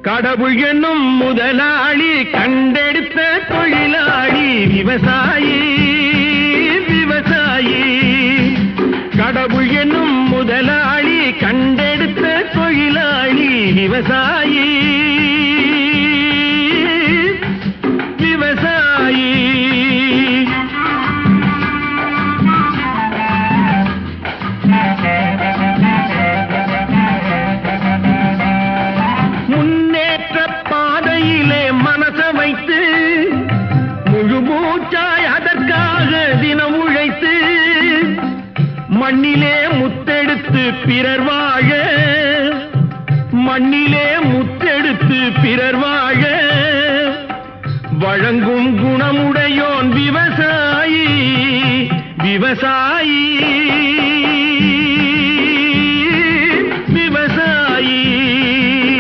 கடவுள் என்னும் முதலாளி கண்டெடுத்த தொழிலாளி விவசாயி விவசாயி. கடவுள் என்னும் முதலாளி கண்டெடுத்த தொழிலாளி விவசாயி விவசாயி. முன்னேற்ற பாதையிலே மனச வைத்து முழு மூச்சாய் அதற்காக தினம் உழைத்து மண்ணிலே முத்தெடுத்து பிறர் வாழ மண்ணிலே முத்தெடுத்து பிறர் வாழ வழங்கும் குணமுடையோன் விவசாயி விவசாயி.